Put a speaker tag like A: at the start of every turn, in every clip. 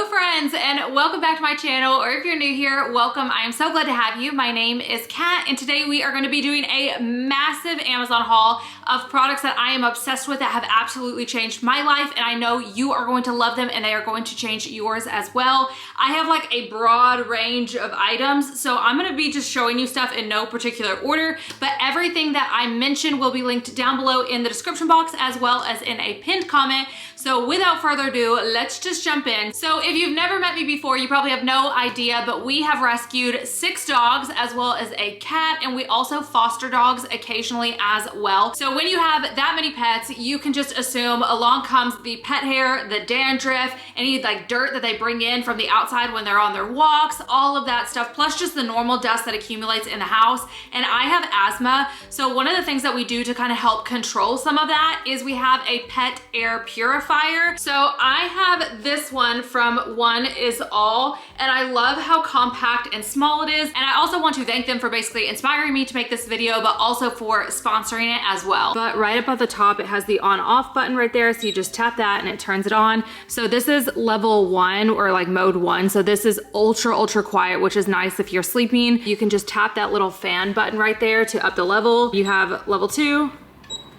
A: Hello friends, and welcome back to my channel, or if you're new here, welcome. I am so glad to have you. My name is Kat, and today we are going to be doing a massive Amazon haul of products that I am obsessed with that have absolutely changed my life, and I know you are going to love them and they are going to change yours as well. I have like a broad range of items, so I'm going to be just showing you stuff in no particular order, but everything that I mentioned will be linked down below in the description box as well as in a pinned comment. So without further ado, let's just jump in. So if you've never met me before, you probably have no idea, but we have rescued 6 dogs as well as a cat, and we also foster dogs occasionally as well. So when you have that many pets, you can just assume along comes the pet hair, the dandruff, any like dirt that they bring in from the outside when they're on their walks, all of that stuff, plus just the normal dust that accumulates in the house. And I have asthma, so one of the things that we do to kind of help control some of that is we have a pet air purifier. So I have this one from One Is All, and I love how compact and small it is. And I also want to thank them for basically inspiring me to make this video, but also for sponsoring it as well. But right up at the top, it has the on-off button right there. So you just tap that and it turns it on. So this is level 1 or like mode 1. So this is ultra quiet, which is nice if you're sleeping. You can just tap that little fan button right there to up the level. You have level 2,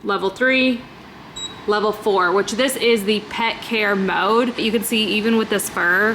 A: level 3, level 4, which this is the pet care mode. You can see even with this fur,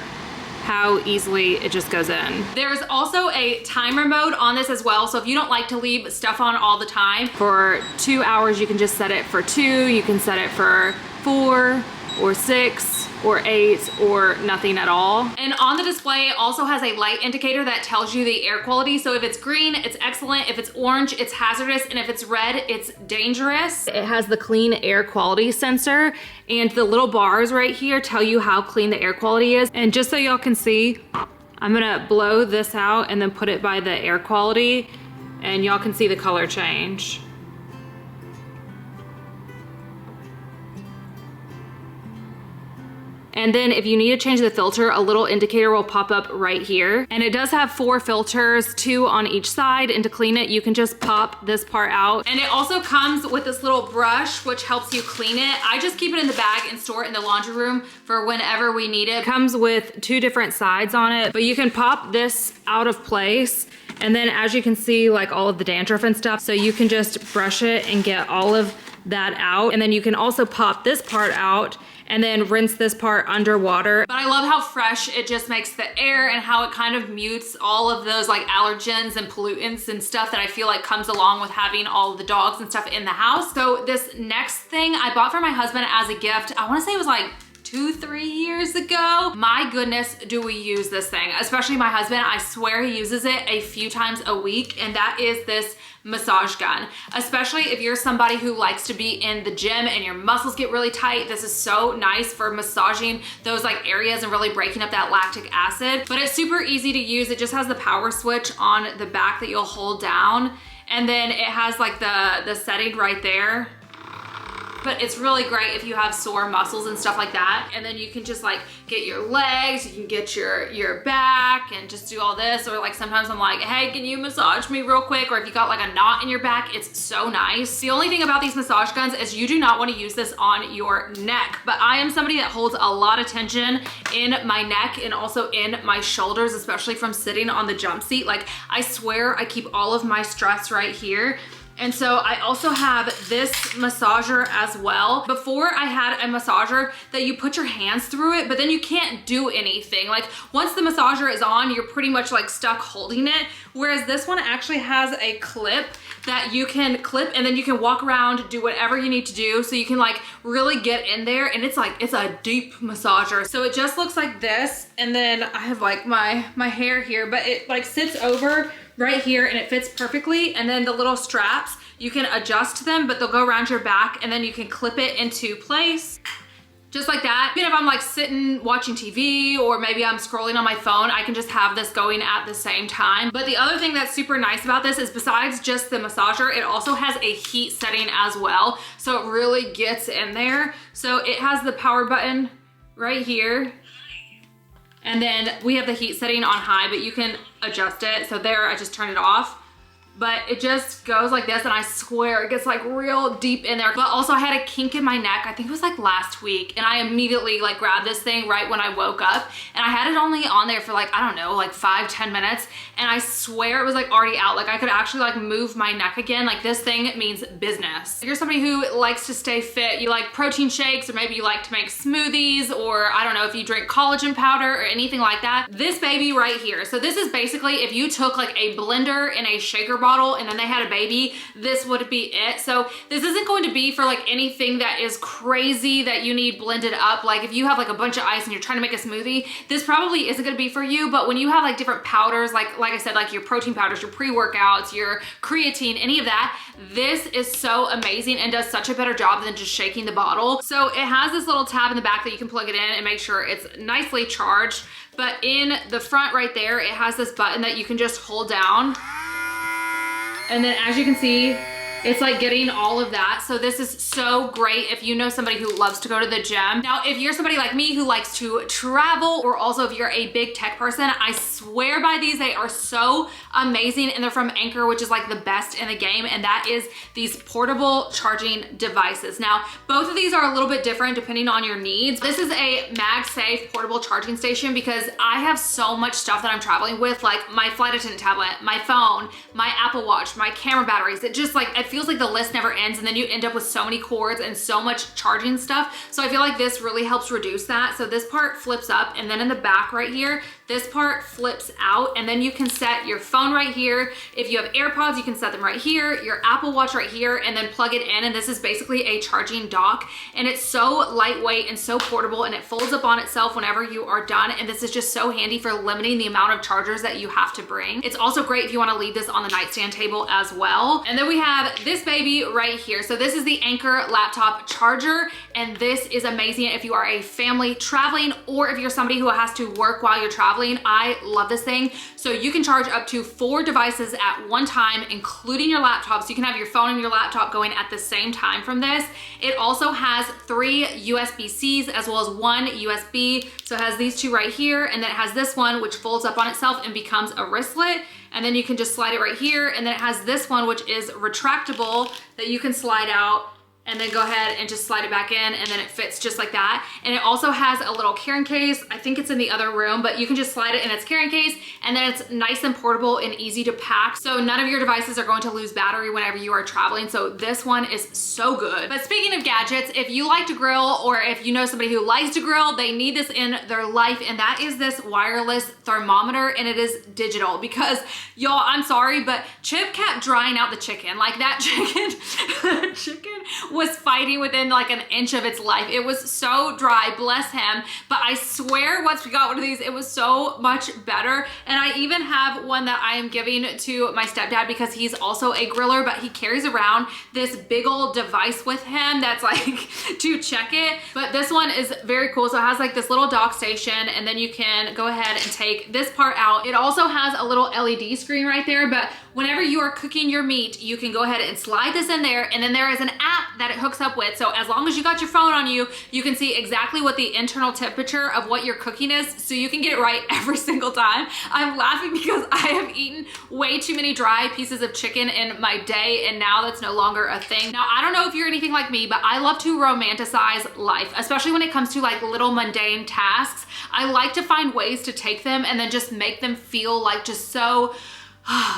A: how easily it just goes in. There's also a timer mode on this as well. So if you don't like to leave stuff on all the time, for 2 hours, you can just set it for 2, you can set it for 4 or 6 or 8 or nothing at all. And on the display, it also has a light indicator that tells you the air quality. So if it's green, it's excellent. If it's orange, it's hazardous. And if it's red, it's dangerous. It has the clean air quality sensor, and the little bars right here tell you how clean the air quality is. And just so y'all can see, I'm gonna blow this out and then put it by the air quality, and y'all can see the color change. And then if you need to change the filter, a little indicator will pop up right here. And it does have 4 filters, 2 on each side. And to clean it, you can just pop this part out. And it also comes with this little brush, which helps you clean it. I just keep it in the bag and store it in the laundry room for whenever we need it. It comes with 2 different sides on it, but you can pop this out of place. And then as you can see, like all of the dandruff and stuff, so you can just brush it and get all of that out. And then you can also pop this part out and then rinse this part underwater. But I love how fresh it just makes the air, and how it kind of mutes all of those like allergens and pollutants and stuff that I feel like comes along with having all of the dogs and stuff in the house. So this next thing I bought for my husband as a gift, I wanna say it was like 2-3 years ago. My goodness, do we use this thing, especially my husband. I swear he uses it a few times a week, and that is this massage gun. Especially if you're somebody who likes to be in the gym and your muscles get really tight, this is so nice for massaging those like areas and really breaking up that lactic acid. But it's super easy to use. It just has the power switch on the back that you'll hold down, and then it has like the setting right there. But it's really great if you have sore muscles and stuff like that. And then you can just like get your legs, you can get your back and just do all this. Or like sometimes I'm like, hey, can you massage me real quick? Or if you got like a knot in your back, it's so nice. The only thing about these massage guns is you do not want to use this on your neck. But I am somebody that holds a lot of tension in my neck and also in my shoulders, especially from sitting on the jump seat. Like I swear I keep all of my stress right here. And so I also have this massager as well. Before I had a massager that you put your hands through it, but then you can't do anything. Like once the massager is on, you're pretty much like stuck holding it. Whereas this one actually has a clip that you can clip, and then you can walk around, do whatever you need to do. So you can like really get in there, and it's like, it's a deep massager. So it just looks like this. And then I have like my hair here, but it like sits over right here and it fits perfectly. And then the little straps, you can adjust them, but they'll go around your back, and then you can clip it into place. Just like that. Even if I'm like sitting watching TV, or maybe I'm scrolling on my phone, I can just have this going at the same time. But the other thing that's super nice about this is besides just the massager, it also has a heat setting as well. So it really gets in there. So it has the power button right here. And then we have the heat setting on high, but you can adjust it. So there, I just turn it off. but it just goes like this, and I swear it gets like real deep in there. But also I had a kink in my neck, I think it was like last week, and I immediately like grabbed this thing right when I woke up, and I had it only on there for like, I don't know, like 5-10 minutes, and I swear it was like already out. Like I could actually like move my neck again. Like this thing means business. If you're somebody who likes to stay fit, you like protein shakes, or maybe you like to make smoothies, or I don't know if you drink collagen powder or anything like that, this baby right here. So this is basically if you took like a blender and a shaker bottle and then they had a baby, this would be it. So this isn't going to be for like anything that is crazy that you need blended up. Like if you have like a bunch of ice and you're trying to make a smoothie, this probably isn't gonna be for you. But when you have like different powders, like I said, like your protein powders, your pre-workouts, your creatine, any of that, this is so amazing and does such a better job than just shaking the bottle. So it has this little tab in the back that you can plug it in and make sure it's nicely charged. But in the front right there, it has this button that you can just hold down. And then as you can see, it's like getting all of that. So this is so great if you know somebody who loves to go to the gym. Now, if you're somebody like me who likes to travel, or also if you're a big tech person, I swear by these. They are so amazing, and they're from Anchor, which is like the best in the game, and that is these portable charging devices. Now, both of these are a little bit different depending on your needs. This is a MagSafe portable charging station because I have so much stuff that I'm traveling with, like my flight attendant tablet, my phone, my Apple Watch, my camera batteries. It just like, it feels like the list never ends, and then you end up with so many cords and so much charging stuff. So I feel like this really helps reduce that. So this part flips up, and then in the back right here, this part flips out, and then you can set your phone right here. If you have AirPods, you can set them right here, your Apple Watch right here, and then plug it in. And this is basically a charging dock, and it's so lightweight and so portable, and it folds up on itself whenever you are done. And this is just so handy for limiting the amount of chargers that you have to bring. It's also great if you want to leave this on the nightstand table as well. And then we have this baby right here. So this is the Anchor laptop charger, and this is amazing if you are a family traveling, or if you're somebody who has to work while you're traveling. I love this thing. So you can charge up to 4 devices at one time, including your laptop. So you can have your phone and your laptop going at the same time from this. It also has 3 USB-Cs as well as 1 USB. So it has these 2 right here, and then it has this one which folds up on itself and becomes a wristlet. And then you can just slide it right here. And then it has this one which is retractable that you can slide out and then go ahead and just slide it back in, and then it fits just like that. And it also has a little carrying case. I think it's in the other room, but you can just slide it in its carrying case, and then it's nice and portable and easy to pack. So none of your devices are going to lose battery whenever you are traveling. So this one is so good. But speaking of gadgets, if you like to grill, or if you know somebody who likes to grill, they need this in their life, and that is this wireless thermometer, and it is digital. Because y'all, I'm sorry, but Chip kept drying out the chicken. Like that chicken was fighting within like an inch of its life. It was so dry, bless him. But I swear once we got one of these, it was so much better. And I even have one that I am giving to my stepdad because he's also a griller, but he carries around this big old device with him that's like to check it. But this one is very cool. So it has like this little dock station, and then you can go ahead and take this part out. It also has a little LED screen right there, but whenever you are cooking your meat, you can go ahead and slide this in there, and then there is an app that it hooks up with. So as long as you got your phone on you, you can see exactly what the internal temperature of what you're cooking is, so you can get it right every single time. I'm laughing because I have eaten way too many dry pieces of chicken in my day, and now that's no longer a thing. Now, I don't know if you're anything like me, but I love to romanticize life, especially when it comes to like little mundane tasks. I like to find ways to take them and then just make them feel like just so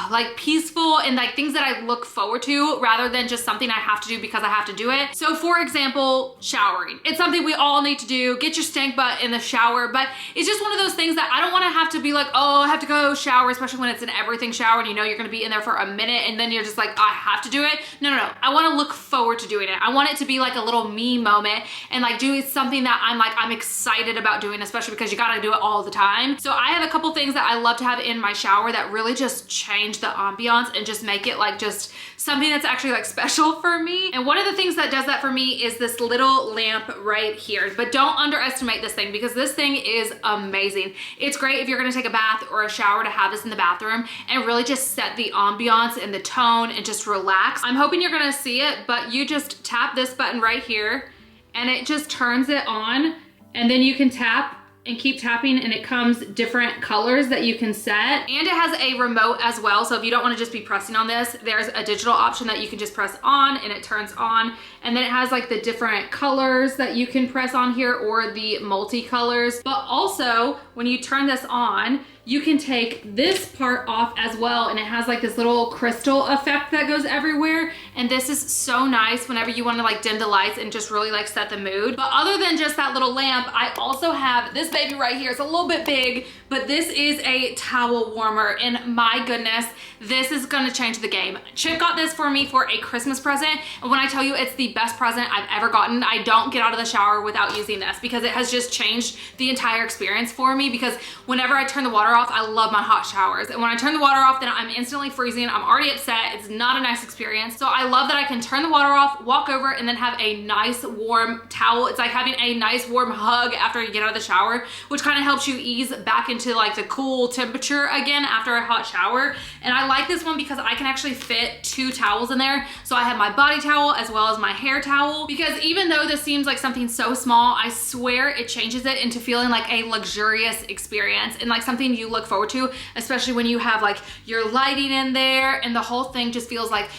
A: like peaceful, and like things that I look forward to rather than just something I have to do because I have to do it. So for example, showering. It's something we all need to do. Get your stank butt in the shower, but it's just one of those things that I don't want to have to be like, oh, I have to go shower, especially when it's an everything shower and you know you're going to be in there for a minute, and then you're just like, I have to do it. No. I want to look forward to doing it. I want it to be like a little me moment, and like doing something that I'm excited about doing, especially because you got to do it all the time. So I have a couple things that I love to have in my shower that really just change the ambiance and just make it like just something that's actually like special for me. And one of the things that does that for me is this little lamp right here. But don't underestimate this thing, because this thing is amazing. It's great if you're gonna take a bath or a shower to have this in the bathroom and really just set the ambiance and the tone and just relax. I'm hoping you're gonna see it, but you just tap this button right here and it just turns it on, and then you can tap and keep tapping, and it comes different colors that you can set. And it has a remote as well, so if you don't want to just be pressing on this, there's a digital option that you can just press on and it turns on. And then it has like the different colors that you can press on here, or the multicolors. But also when you turn this on, you can take this part off as well, and it has like this little crystal effect that goes everywhere. And this is so nice whenever you want to like dim the lights and just really like set the mood. But other than just that little lamp, I also have this baby right here. It's a little bit big, but this is a towel warmer, and my goodness, this is gonna change the game. Chip got this for me for a Christmas present, and when I tell you it's the best present I've ever gotten, I don't get out of the shower without using this, because it has just changed the entire experience for me. Because whenever I turn the water off, I love my hot showers, and when I turn the water off, then I'm instantly freezing. I'm already upset. It's not a nice experience. So I love that I can turn the water off, walk over, and then have a nice warm towel. It's like having a nice warm hug after you get out of the shower, which kind of helps you ease back into like the cool temperature again after a hot shower. And I like this one because I can actually fit 2 towels in there. So I have my body towel as well as my hair towel, because even though this seems like something so small, I swear it changes it into feeling like a luxurious experience and like something you look forward to, especially when you have like your lighting in there, and the whole thing just feels like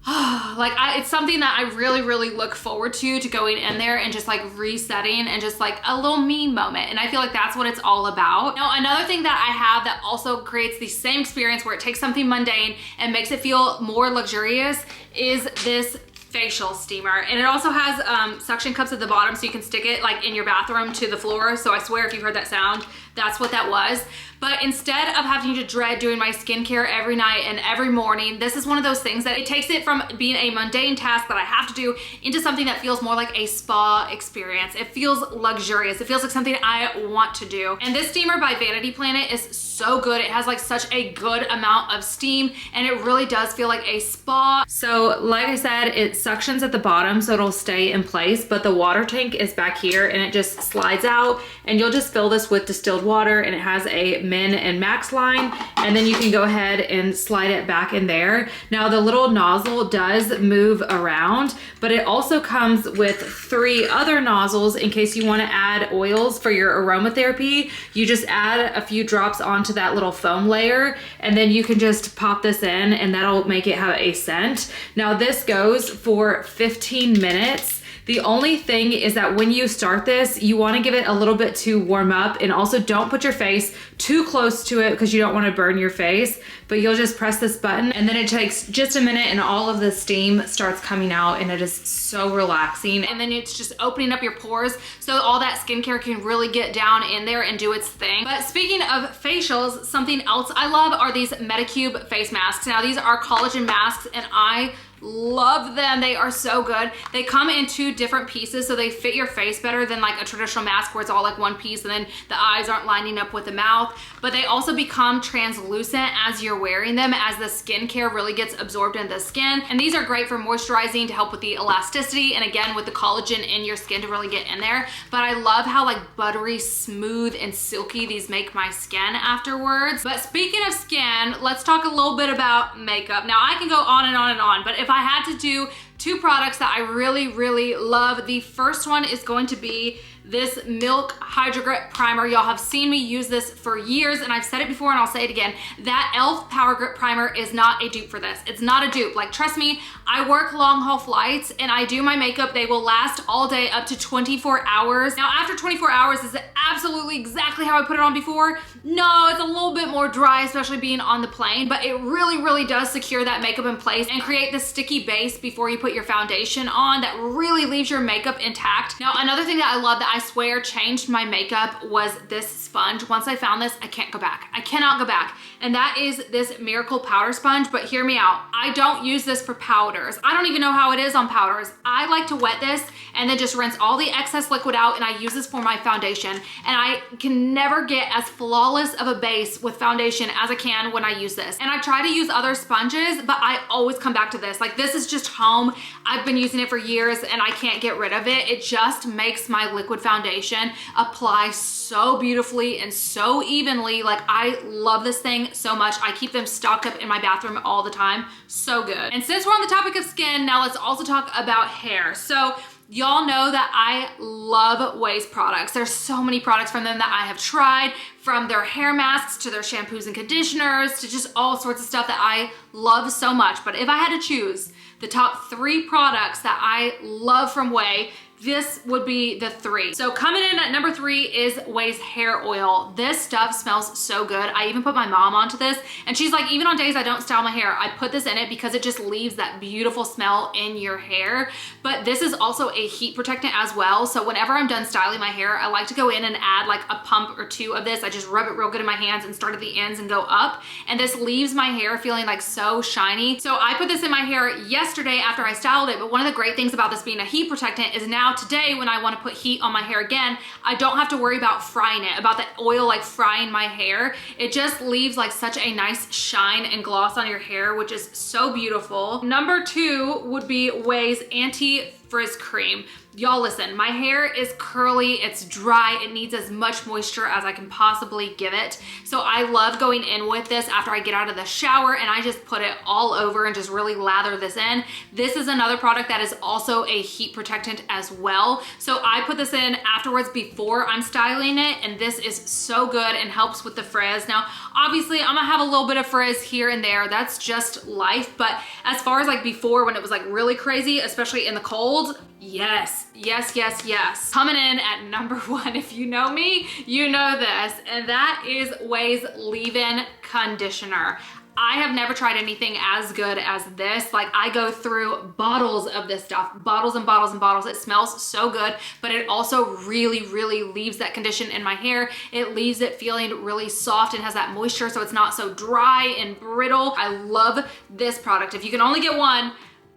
A: it's something that I really, really look forward to going in there and just like resetting and just like a little me moment. And I feel like that's what it's all about. Now, another thing that I have that also creates the same experience where it takes something mundane and makes it feel more luxurious is this facial steamer. And it also has suction cups at the bottom, so you can stick it like in your bathroom to the floor. So I swear if you heard that sound, that's what that was. But instead of having to dread doing my skincare every night and every morning, this is one of those things that it takes it from being a mundane task that I have to do into something that feels more like a spa experience. It feels luxurious. It feels like something I want to do. And this steamer by Vanity Planet is so good. It has like such a good amount of steam, and it really does feel like a spa. So like I said, it suctions at the bottom so it'll stay in place, but the water tank is back here and it just slides out, and you'll just fill this with distilled water, and it has a min and max line, and then you can go ahead and slide it back in there. Now the little nozzle does move around, but it also comes with 3 other nozzles in case you want to add oils for your aromatherapy. You just add a few drops onto that little foam layer, and then you can just pop this in, and that'll make it have a scent. Now this goes for 15 minutes. The only thing is that when you start this, you want to give it a little bit to warm up, and also don't put your face too close to it because you don't want to burn your face. But you'll just press this button, and then it takes just a minute and all of the steam starts coming out, and it is so relaxing. And then it's just opening up your pores so all that skincare can really get down in there and do its thing. But speaking of facials, something else I love are these Medicube face masks. Now these are collagen masks, and I love them. They are so good. They come in 2 different pieces, so they fit your face better than like a traditional mask where it's all like one piece and then the eyes aren't lining up with the mouth. But they also become translucent as you're wearing them, as the skincare really gets absorbed in the skin. And these are great for moisturizing to help with the elasticity, and again with the collagen in your skin to really get in there. But I love how like buttery smooth and silky these make my skin afterwards. But speaking of skin, let's talk a little bit about makeup. Now I can go on and on and on, but if I had to do 2 products that I really, really love, the first one is going to be this Milk Hydro Grip Primer. Y'all have seen me use this for years, and I've said it before and I'll say it again. That e.l.f. Power Grip Primer is not a dupe for this. It's not a dupe. Like, trust me, I work long haul flights and I do my makeup. They will last all day, up to 24 hours. Now, after 24 hours, is it absolutely exactly how I put it on before? No, it's a little bit more dry, especially being on the plane, but it really, really does secure that makeup in place and create this sticky base before you put your foundation on that really leaves your makeup intact. Now, another thing that I love that I swear changed my makeup was this sponge. Once I found this, I can't go back. I cannot go back. And that is this Miracle Powder Sponge. But hear me out. I don't use this for powders. I don't even know how it is on powders. I like to wet this and then just rinse all the excess liquid out, and I use this for my foundation. And I can never get as flawless of a base with foundation as I can when I use this. And I try to use other sponges, but I always come back to this. Like, this is just home. I've been using it for years and I can't get rid of it. It just makes my liquid foundation apply so beautifully and so evenly. Like, I love this thing so much. I keep them stocked up in my bathroom all the time. So good. And since we're on the topic of skin, now let's also talk about hair. So Y'all know that I love Ouai's products. There's so many products from them that I have tried, from their hair masks to their shampoos and conditioners to just all sorts of stuff that I love so much. But if I had to choose the top 3 products that I love from Ouai, this would be the 3. So coming in at number 3 is Ouai's hair oil. This stuff smells so good. I even put my mom onto this, and she's like, even on days I don't style my hair, I put this in it because it just leaves that beautiful smell in your hair. But this is also a heat protectant as well. So whenever I'm done styling my hair, I like to go in and add like a pump or 2 of this. I just rub it real good in my hands and start at the ends and go up. And this leaves my hair feeling like so shiny. So I put this in my hair yesterday after I styled it. But one of the great things about this being a heat protectant is now today when I want to put heat on my hair again, I don't have to worry about frying it, about the oil like frying my hair. It just leaves like such a nice shine and gloss on your hair, which is so beautiful. Number 2 would be Ouai's Anti-Frizz Cream. Y'all listen, my hair is curly, it's dry, it needs as much moisture as I can possibly give it. So I love going in with this after I get out of the shower, and I just put it all over and just really lather this in. This is another product that is also a heat protectant as well. So I put this in afterwards before I'm styling it, and this is so good and helps with the frizz. Now, obviously I'm gonna have a little bit of frizz here and there, that's just life, but as far as like before when it was like really crazy, especially in the cold, yes, yes, yes, yes. Coming in at number 1, if you know me, you know this, and that is Ouai's Leave-In Conditioner. I have never tried anything as good as this. Like, I go through bottles of this stuff, bottles and bottles and bottles. It smells so good, but it also really, really leaves that condition in my hair. It leaves it feeling really soft and has that moisture so it's not so dry and brittle. I love this product. If you can only get one,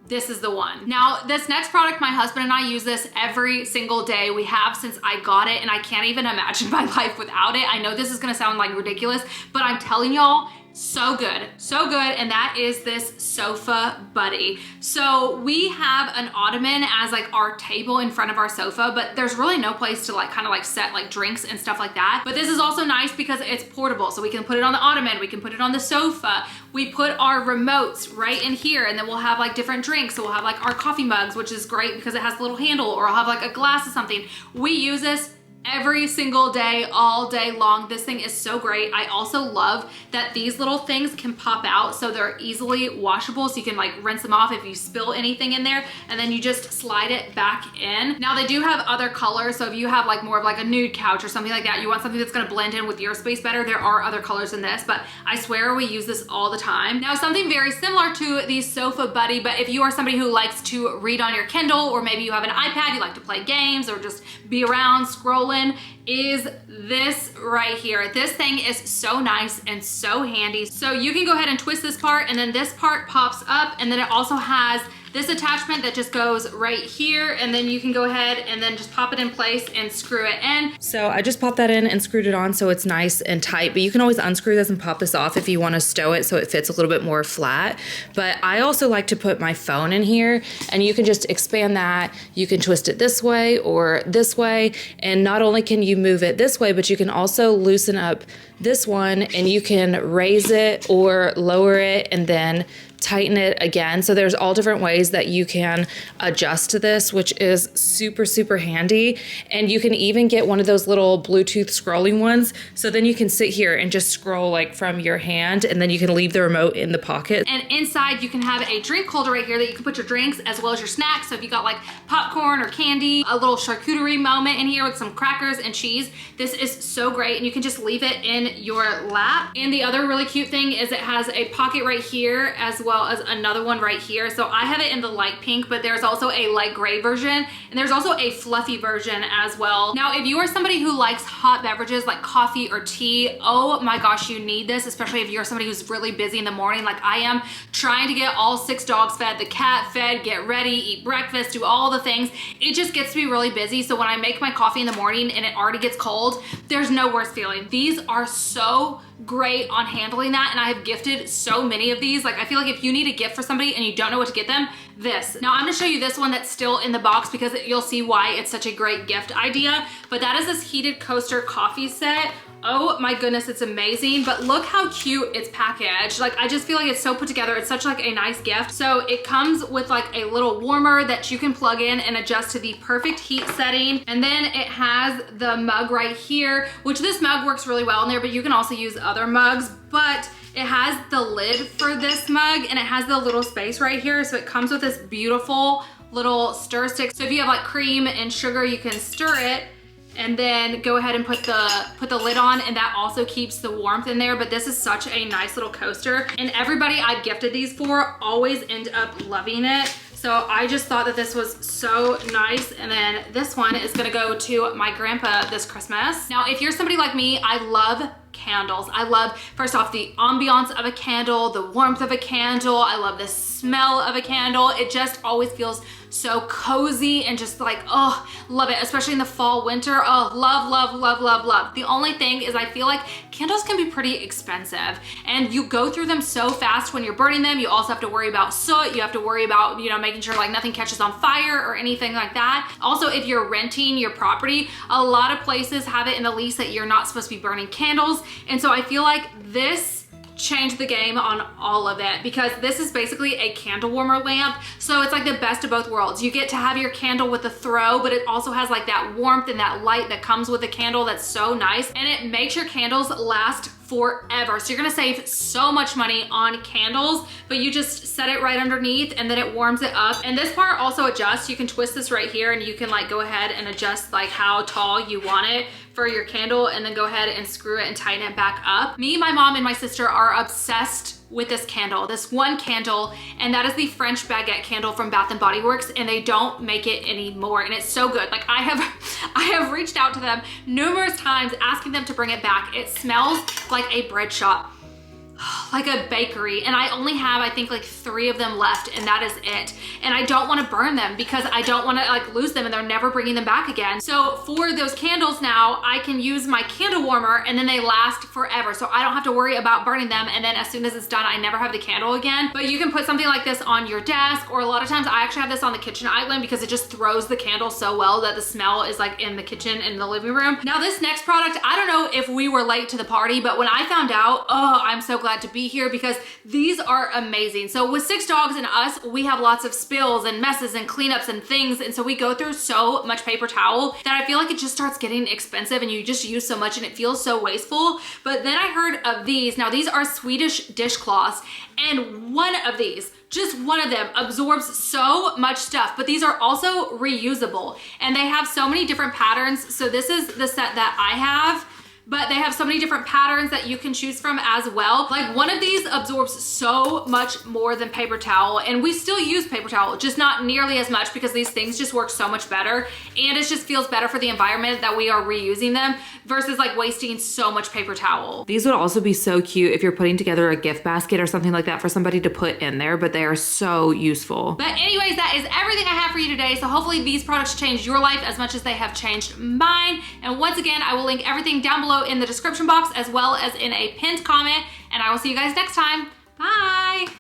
A: this is the one. Now, this next product, my husband and I use this every single day. We have since I got it, and I can't even imagine my life without it. I know this is gonna sound like ridiculous, but I'm telling y'all, so good, and that is this sofa buddy. So we have an ottoman as like our table in front of our sofa, but there's really no place to like kind of like set like drinks and stuff like that. But this is also nice because it's portable, so we can put it on the ottoman, we can put it on the sofa. We put our remotes right in here, and then we'll have like different drinks. So we'll have like our coffee mugs, which is great because it has a little handle, or I'll have like a glass of something. We use this every single day, all day long. This thing is so great. I also love that these little things can pop out, so they're easily washable, so you can like rinse them off if you spill anything in there, and then you just slide it back in. Now, they do have other colors, so if you have like more of like a nude couch or something like that, you want something that's gonna blend in with your space better, there are other colors in this, but I swear we use this all the time. Now, something very similar to the Sofa Buddy, but if you are somebody who likes to read on your Kindle, or maybe you have an iPad, you like to play games or just be around scrolling, is this right here. This thing is so nice and so handy. So you can go ahead and twist this part, and then this part pops up, and then it also has this attachment that just goes right here, and then you can go ahead and then just pop it in place and screw it in. So I just popped that in and screwed it on so it's nice and tight, but you can always unscrew this and pop this off if you want to stow it so it fits a little bit more flat. But I also like to put my phone in here, and you can just expand that. You can twist it this way or this way, and not only can you move it this way, but you can also loosen up this one, and you can raise it or lower it and then tighten it again. So there's all different ways that you can adjust to this, which is super, super handy. And you can even get one of those little Bluetooth scrolling ones. So then you can sit here and just scroll like from your hand, and then you can leave the remote in the pocket. And inside you can have a drink holder right here that you can put your drinks as well as your snacks. So if you got like popcorn or candy, a little charcuterie moment in here with some crackers and cheese, this is so great. And you can just leave it in your lap. And the other really cute thing is it has a pocket right here as well as another one right here. So I have it in the light pink, but there's also a light gray version, and there's also a fluffy version as well. Now, if you are somebody who likes hot beverages like coffee or tea, oh my gosh, you need this, especially if you're somebody who's really busy in the morning like I am, trying to get all 6 dogs fed, the cat fed, get ready, eat breakfast, do all the things. It just gets to be really busy. So when I make my coffee in the morning and it already gets cold, there's no worse feeling. These are so great on handling that, and I have gifted so many of these. Like, I feel like if you need a gift for somebody and you don't know what to get them, this. Now I'm gonna show you this one that's still in the box because you'll see why it's such a great gift idea. But that is this heated coaster coffee set. Oh my goodness, it's amazing. But look how cute it's packaged. Like, I just feel like it's so put together. It's such like a nice gift. So it comes with like a little warmer that you can plug in and adjust to the perfect heat setting. And then it has the mug right here, which this mug works really well in there, but you can also use other mugs. But it has the lid for this mug and it has the little space right here. So it comes with this beautiful little stir stick. So if you have like cream and sugar, you can stir it and then go ahead and put the lid on, and that also keeps the warmth in there. But this is such a nice little coaster, and everybody I gifted these for always end up loving it. So I just thought that this was so nice. And then this one is gonna go to my grandpa this Christmas. Now, if you're somebody like me, I love candles. I love, first off, the ambiance of a candle, the warmth of a candle. I love the smell of a candle. It just always feels so cozy and just like, oh, love it, especially in the fall, winter. Oh, love, love, love, love, love. The only thing is I feel like candles can be pretty expensive and you go through them so fast when you're burning them. You also have to worry about soot. You have to worry about, you know, making sure like nothing catches on fire or anything like that. Also, if you're renting your property, a lot of places have it in the lease that you're not supposed to be burning candles. And so I feel like this changed the game on all of it, because this is basically a candle warmer lamp. So it's like the best of both worlds. You get to have your candle with a throw, but it also has like that warmth and that light that comes with the candle that's so nice. And it makes your candles last forever. So you're gonna save so much money on candles, but you just set it right underneath and then it warms it up. And this part also adjusts. You can twist this right here and you can like go ahead and adjust like how tall you want it for your candle, and then go ahead and screw it and tighten it back up. Me, my mom, and my sister are obsessed with this candle, this one candle, and that is the French baguette candle from Bath & Body Works, and they don't make it anymore, and it's so good. Like I have reached out to them numerous times asking them to bring it back. It smells like a bread shop, like a bakery, and I only have, I think, like 3 of them left, and that is it. And I don't want to burn them because I don't want to like lose them and they're never bringing them back again. So for those candles now, I can use my candle warmer and then they last forever. So I don't have to worry about burning them, and then as soon as it's done, I never have the candle again. But you can put something like this on your desk, or a lot of times I actually have this on the kitchen island because it just throws the candle so well that the smell is like in the kitchen and the living room. Now this next product, I don't know if we were late to the party, but when I found out, oh, I'm so glad to be here because these are amazing. So with 6 dogs and us, we have lots of spills and messes and cleanups and things, and so we go through so much paper towel that I feel like it just starts getting expensive and you just use so much and it feels so wasteful. But then I heard of these. Now these are Swedish dishcloths, and one of these, just one of them, absorbs so much stuff, but these are also reusable and they have so many different patterns. So this is the set that I have, but they have so many different patterns that you can choose from as well. Like one of these absorbs so much more than paper towel, and we still use paper towel, just not nearly as much because these things just work so much better, and it just feels better for the environment that we are reusing them versus like wasting so much paper towel. These would also be so cute if you're putting together a gift basket or something like that for somebody to put in there, but they are so useful. But anyways, that is everything I have for you today. So hopefully these products change your life as much as they have changed mine. And once again, I will link everything down below in the description box as well as in a pinned comment, and I will see you guys next time. Bye.